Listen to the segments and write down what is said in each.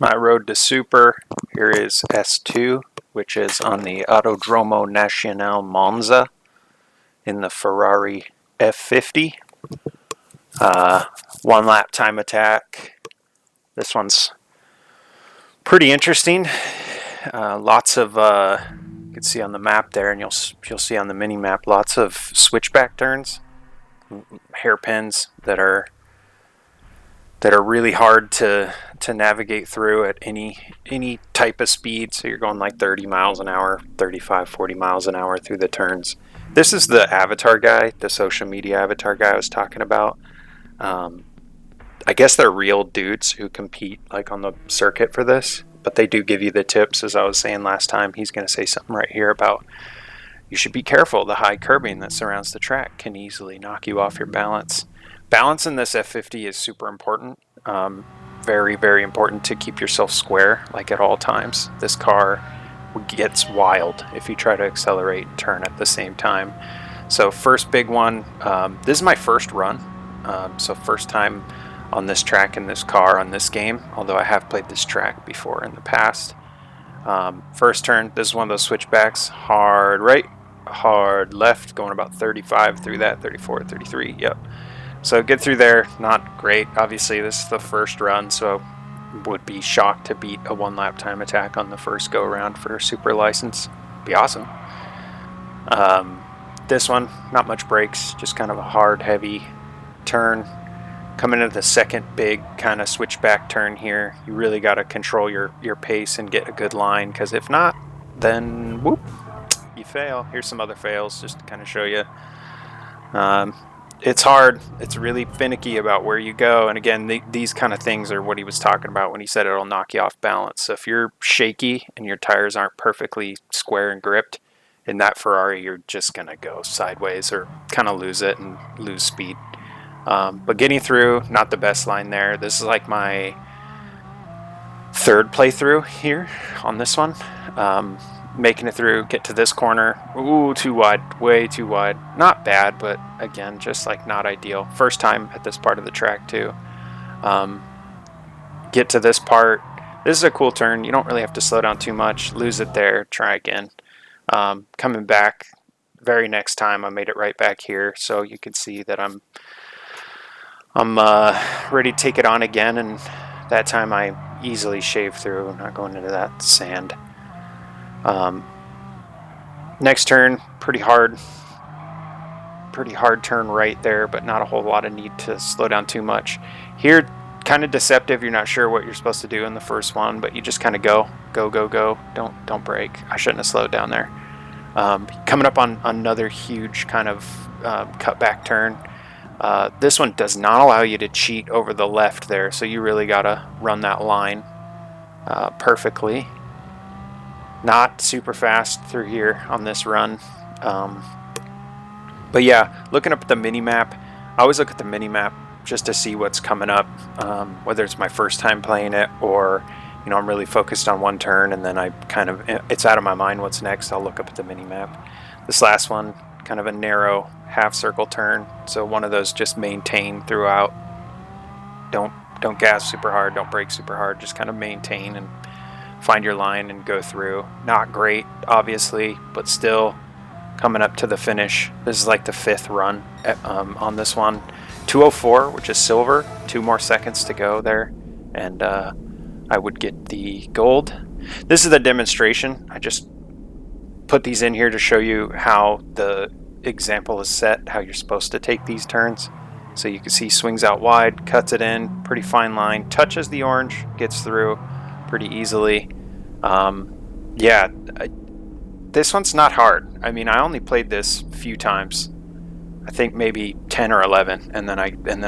My road to super here is S2, which is on the Autodromo Nazionale Monza in the Ferrari F50. One lap time attack. This one's pretty interesting. Lots of you can see on the map there, and you'll see on the mini map lots of switchback turns, hairpins that are really hard to navigate through at any type of speed. So you're going like 30 miles an hour, 35, 40 miles an hour through the turns. This is the avatar guy, the social media avatar guy I was talking about. I guess they're real dudes who compete like on the circuit for this, but they do give you the tips. As I was saying last time, he's going to say something right here about you should be careful. The high curbing that surrounds the track can easily knock you off your balance. Balance in this F50 is super important. Very, very important to keep yourself square, like at all times. This car gets wild if you try to accelerate and turn at the same time. So first big one, this is my first run. So first time on this track in this car on this game, although I have played this track before in the past. First turn, this is one of those switchbacks, hard right, hard left, going about 35 through that, 34, 33, yep. So get through there, not great. Obviously this is the first run, so would be shocked to beat a one lap time attack on the first go around for a super license. Be awesome. This one, not much brakes, just kind of a hard, heavy turn. Coming into the second big kind of switchback turn here, you really got to control your pace and get a good line, because if not, then whoop, you fail. Here's some other fails just to kind of show you. It's hard. It's really finicky about where you go. And again, these kind of things are what he was talking about when he said it'll knock you off balance. So if you're shaky and your tires aren't perfectly square and gripped, in that Ferrari, you're just going to go sideways or kind of lose it and lose speed. But getting through, not the best line there. This is like my third playthrough here on this one. Making it through, get to this corner. Ooh, too wide, way too wide. Not bad, but again, just like not ideal. First time at this part of the track too. Get to this part. This is a cool turn. You don't really have to slow down too much. Lose it there, try again. Coming back, very next time I made it right back here, so you can see that I'm ready to take it on again, and that time I easily shaved through, not going into that sand. Next turn, pretty hard turn right there, but not a whole lot of need to slow down too much. Here, kind of deceptive. You're not sure what you're supposed to do in the first one, but you just kind of go. Don't brake. I shouldn't have slowed down there. Coming up on another huge kind of cutback turn. This one does not allow you to cheat over the left there, so you really gotta run that line perfectly. Not super fast through here on this run. But yeah, looking up at the mini map, I always look at the mini map just to see what's coming up, whether it's my first time playing it or I'm really focused on one turn and then it's out of my mind what's next. I'll look up at the mini map. This last one, kind of a narrow half circle turn, so one of those just maintain throughout. Don't gas super hard, don't brake super hard, just kind of maintain and find your line and go through. Not great, obviously, but still coming up to the finish. This is like the fifth run on this one. 2:04, which is silver. 2 more seconds to go there, and I would get the gold. This is the demonstration. I just put these in here to show you how the example is set, how you're supposed to take these turns. So you can see swings out wide, cuts it in, pretty fine line, touches the orange, gets through pretty easily. This one's not hard. I mean, I only played this a few times. I think maybe 10 or 11, and then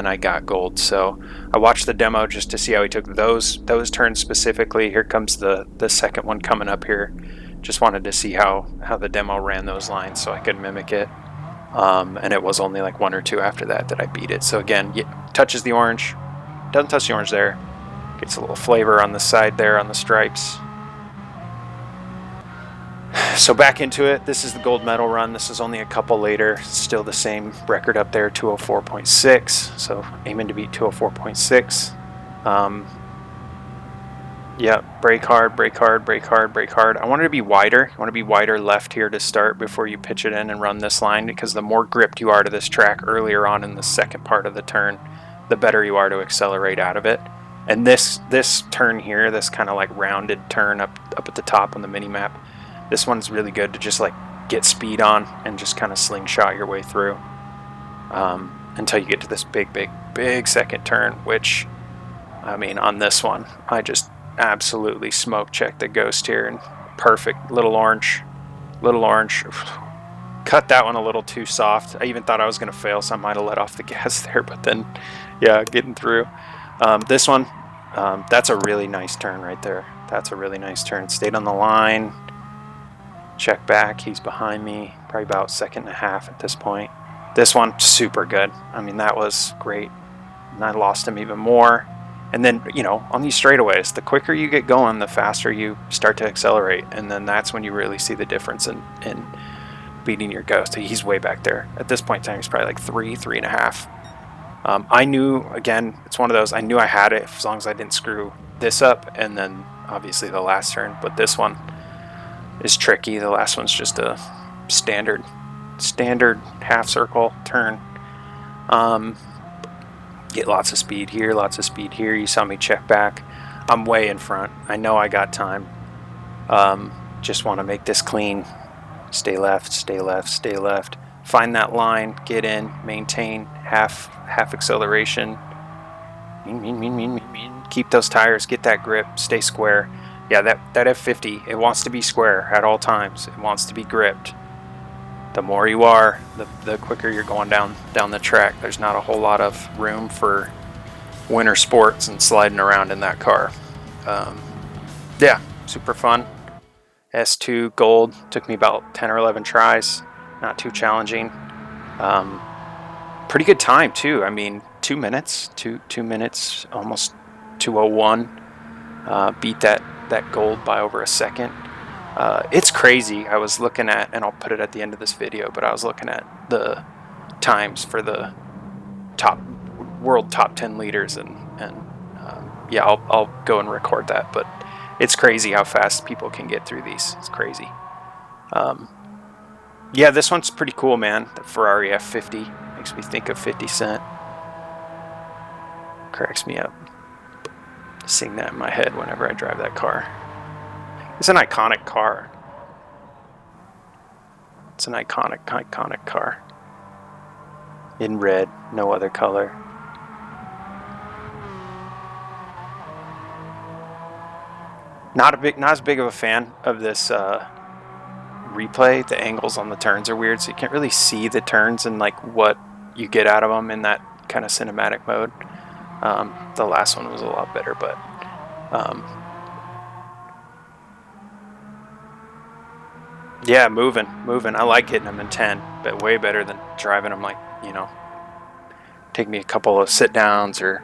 I got gold. So I watched the demo just to see how he took those turns specifically. Here comes the second one coming up here. Just wanted to see how the demo ran those lines so I could mimic it. And it was only like 1 or 2 after that I beat it. So again, touches the orange, doesn't touch the orange there. Gets a little flavor on the side there on the stripes. So back into it. This is the gold medal run. This is only a couple later. Still the same record up there, 2:04.6. So aiming to beat 2:04.6. Yeah, brake hard, brake hard, brake hard, brake hard. I want it to be wider. I want to be wider left here to start before you pitch it in and run this line, because the more gripped you are to this track earlier on in the second part of the turn, the better you are to accelerate out of it. And this turn here, this kind of like rounded turn up at the top on the mini map, this one's really good to just like get speed on and just kind of slingshot your way through until you get to this big second turn, which, I mean, on this one, I just absolutely smoke checked the Ghost here, and perfect. Little orange. Cut that one a little too soft. I even thought I was going to fail, so I might have let off the gas there, but then, yeah, getting through. This one, that's a really nice turn right there. That's a really nice turn. Stayed on the line. Check back. He's behind me. Probably about 1.5 seconds at this point. This one, super good. I mean, that was great. And I lost him even more. And then, you know, on these straightaways, the quicker you get going, the faster you start to accelerate. And then that's when you really see the difference in beating your Ghost. He's way back there. At this point in time, he's probably like 3.5. I knew, again, it's one of those, I knew I had it as long as I didn't screw this up. And then, obviously, the last turn. But this one is tricky. The last one's just a standard half circle turn. Get lots of speed here, lots of speed here. You saw me check back. I'm way in front. I know I got time. Just want to make this clean. Stay left, stay left, stay left. Find that line, get in, maintain half acceleration. Keep those tires, get that grip, stay square. Yeah, that F50, it wants to be square at all times. It wants to be gripped. The more you are, the quicker you're going down the track. There's not a whole lot of room for winter sports and sliding around in that car. Yeah, super fun. S2 Gold took me about 10 or 11 tries. Not too challenging. Pretty good time too. I mean, 2 minutes, 2 minutes, almost 2:01. Beat that Gold by over a second. It's crazy. I was looking at, and I'll put it at the end of this video, but I was looking at the times for the world top 10 leaders, and yeah, I'll go and record that. But it's crazy how fast people can get through these. It's crazy. Yeah, this one's pretty cool, man. The Ferrari F50 makes me think of 50 Cent. Cracks me up. Seeing that in my head whenever I drive that car. It's an iconic car. It's an iconic car. In red, no other color. Not as big of a fan of this replay. The angles on the turns are weird, so you can't really see the turns and like what you get out of them in that kind of cinematic mode. The last one was a lot better, but yeah, moving. I like hitting them in 10, but way better than driving them like, you know, take me a couple of sit downs or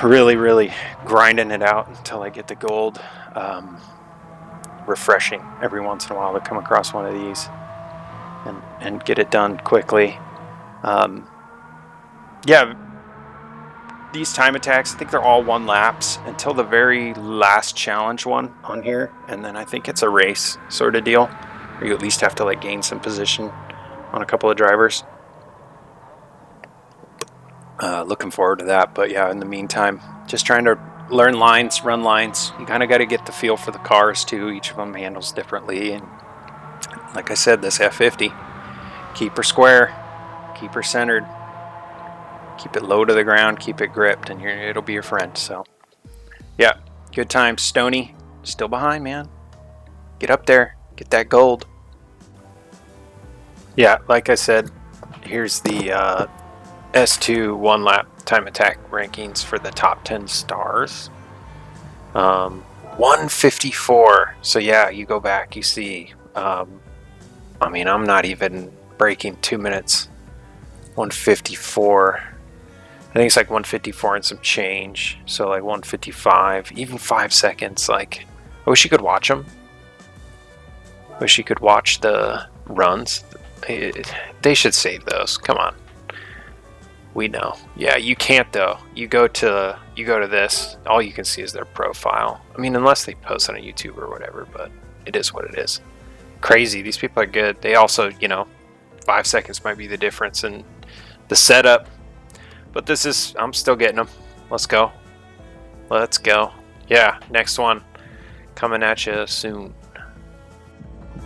really grinding it out until I get the Gold. Refreshing every once in a while to come across one of these and get it done quickly. Yeah, these time attacks, I think they're all 1 laps until the very last challenge one on here, and then I think it's a race sort of deal, where you at least have to like gain some position on a couple of drivers. Looking forward to that, but yeah, in the meantime, just trying to learn lines, run lines. You kind of got to get the feel for the cars too. Each of them handles differently, and like I said, this F50, keep her square, keep her centered, keep it low to the ground, keep it gripped, and it'll be your friend. So yeah, good times. Stoney still behind, man. Get up there, get that Gold. Yeah, like I said, here's the S2 1 lap time attack rankings for the top 10 stars. 154. So yeah, you go back, you see, I mean, I'm not even breaking 2 minutes. 154. I think it's like 154 and some change. So like 155, even 5 seconds. Like, I wish you could watch them. Wish you could watch the runs. They should save those. Come on. We know. Yeah, you can't though. You go to you go to this, all you can see is their profile. I mean, unless they post on a YouTube or whatever, but it is what it is. Crazy. These people are good. They also, 5 seconds might be the difference in the setup. But I'm still getting them. Let's go. Let's go. Yeah, next one coming at you soon.